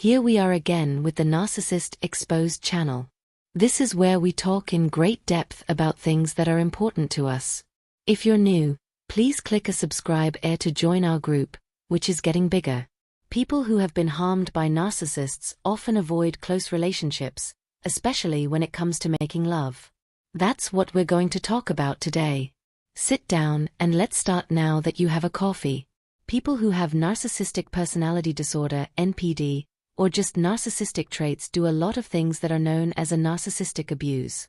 Here we are again with the Narcissist Exposed channel. This is where we talk in great depth about things that are important to us. If you're new, please click a subscribe to join our group, which is getting bigger. People who have been harmed by narcissists often avoid close relationships, especially when it comes to making love. That's what we're going to talk about today. Sit down and let's start now that you have a coffee. People who have narcissistic personality disorder, NPD, or just narcissistic traits do a lot of things that are known as a narcissistic abuse.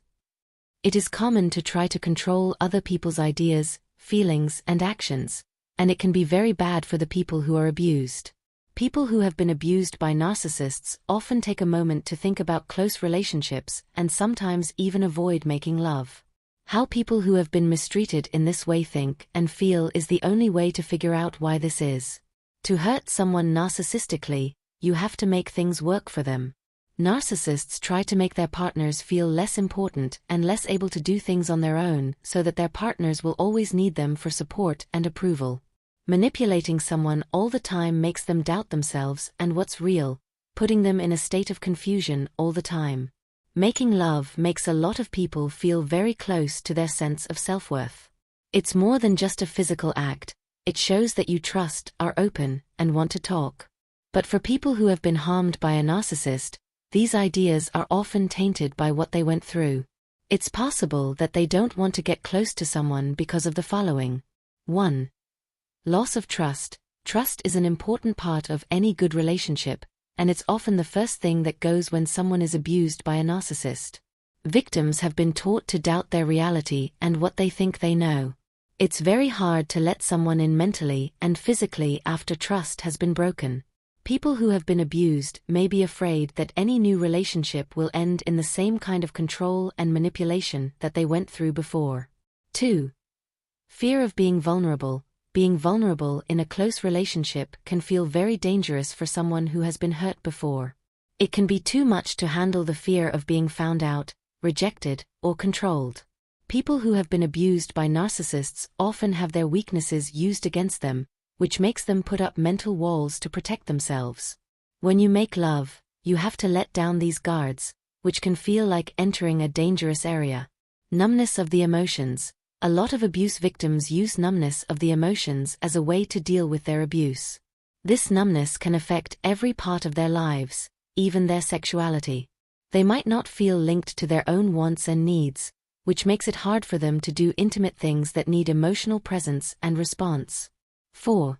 It is common to try to control other people's ideas, feelings, and actions, and it can be very bad for the people who are abused. People who have been abused by narcissists often take a moment to think about close relationships and sometimes even avoid making love. How people who have been mistreated in this way think and feel is the only way to figure out why this is. To hurt someone narcissistically, you have to make things work for them. Narcissists try to make their partners feel less important and less able to do things on their own so that their partners will always need them for support and approval. Manipulating someone all the time makes them doubt themselves and what's real, putting them in a state of confusion all the time. Making love makes a lot of people feel very close to their sense of self-worth. It's more than just a physical act, it shows that you trust, are open, and want to talk. But for people who have been harmed by a narcissist, these ideas are often tainted by what they went through. It's possible that they don't want to get close to someone because of the following. 1. Loss of trust. Trust is an important part of any good relationship, and it's often the first thing that goes when someone is abused by a narcissist. Victims have been taught to doubt their reality and what they think they know. It's very hard to let someone in mentally and physically after trust has been broken. People who have been abused may be afraid that any new relationship will end in the same kind of control and manipulation that they went through before. 2. Fear of being vulnerable. Being vulnerable in a close relationship can feel very dangerous for someone who has been hurt before. It can be too much to handle the fear of being found out, rejected, or controlled. People who have been abused by narcissists often have their weaknesses used against them, which makes them put up mental walls to protect themselves. When you make love, you have to let down these guards, which can feel like entering a dangerous area. Numbness of the emotions. A lot of abuse victims use numbness of the emotions as a way to deal with their abuse. This numbness can affect every part of their lives, even their sexuality. They might not feel linked to their own wants and needs, which makes it hard for them to do intimate things that need emotional presence and response. 4.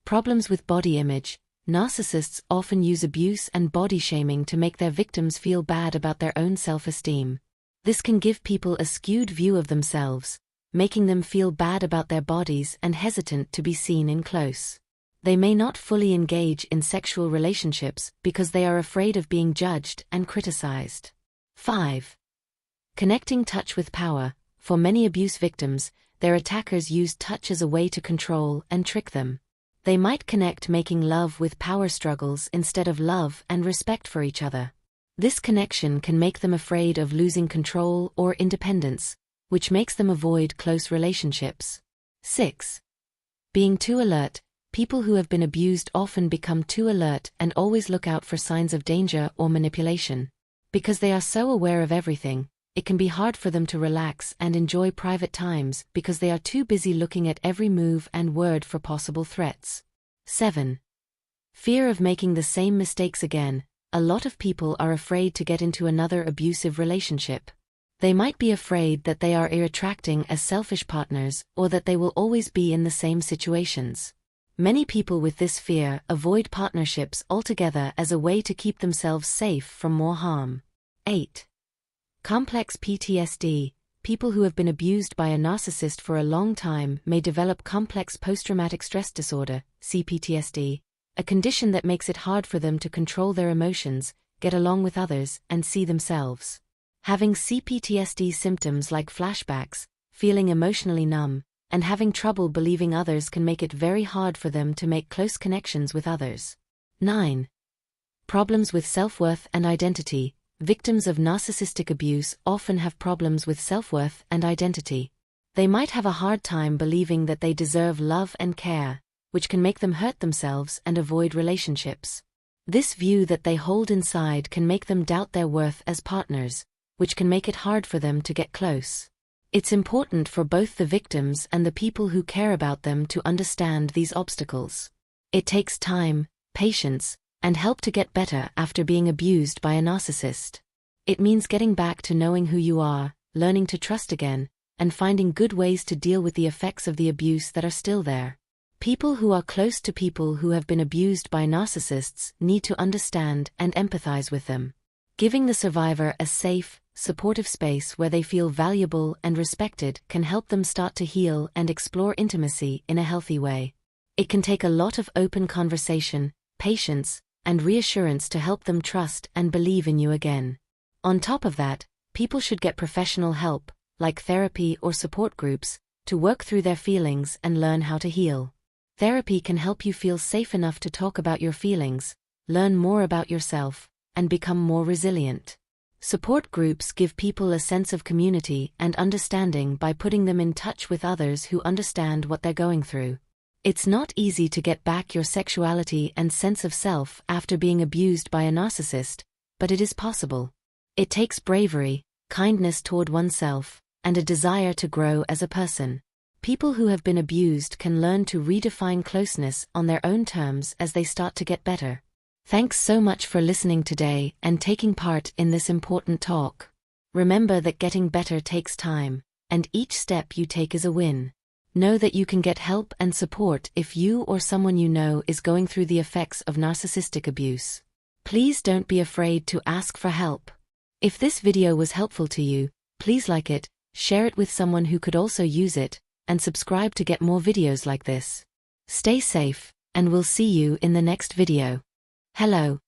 Problems with body image. Narcissists often use abuse and body shaming to make their victims feel bad about their own self-esteem. This can give people a skewed view of themselves, making them feel bad about their bodies and hesitant to be seen in close. They may not fully engage in sexual relationships because they are afraid of being judged and criticized. 5. Connecting touch with power. For many abuse victims, their attackers use touch as a way to control and trick them. They might connect making love with power struggles instead of love and respect for each other. This connection can make them afraid of losing control or independence, which makes them avoid close relationships. 6. Being too alert. People who have been abused often become too alert and always look out for signs of danger or manipulation. Because they are so aware of everything, it can be hard for them to relax and enjoy private times because they are too busy looking at every move and word for possible threats. 7. Fear of making the same mistakes again. A lot of people are afraid to get into another abusive relationship. They might be afraid that they are attracting as selfish partners or that they will always be in the same situations. Many people with this fear avoid partnerships altogether as a way to keep themselves safe from more harm. 8. Complex PTSD. People who have been abused by a narcissist for a long time may develop complex post-traumatic stress disorder, CPTSD, a condition that makes it hard for them to control their emotions, get along with others, and see themselves. Having CPTSD symptoms like flashbacks, feeling emotionally numb, and having trouble believing others can make it very hard for them to make close connections with others. 9. Problems with self-worth and identity. Victims of narcissistic abuse often have problems with self-worth and identity. They might have a hard time believing that they deserve love and care, which can make them hurt themselves and avoid relationships. This view that they hold inside can make them doubt their worth as partners, which can make it hard for them to get close. It's important for both the victims and the people who care about them to understand these obstacles. It takes time, patience, and help to get better after being abused by a narcissist. It means getting back to knowing who you are, learning to trust again, and finding good ways to deal with the effects of the abuse that are still there. People who are close to people who have been abused by narcissists need to understand and empathize with them. Giving the survivor a safe, supportive space where they feel valuable and respected can help them start to heal and explore intimacy in a healthy way. It can take a lot of open conversation, patience, and reassurance to help them trust and believe in you again. On top of that, people should get professional help, like therapy or support groups, to work through their feelings and learn how to heal. Therapy can help you feel safe enough to talk about your feelings, learn more about yourself, and become more resilient. Support groups give people a sense of community and understanding by putting them in touch with others who understand what they're going through. It's not easy to get back your sexuality and sense of self after being abused by a narcissist, but it is possible. It takes bravery, kindness toward oneself, and a desire to grow as a person. People who have been abused can learn to redefine closeness on their own terms as they start to get better. Thanks so much for listening today and taking part in this important talk. Remember that getting better takes time, and each step you take is a win. Know that you can get help and support if you or someone you know is going through the effects of narcissistic abuse. Please don't be afraid to ask for help. If this video was helpful to you, please like it, share it with someone who could also use it, and subscribe to get more videos like this. Stay safe, and we'll see you in the next video. Hello.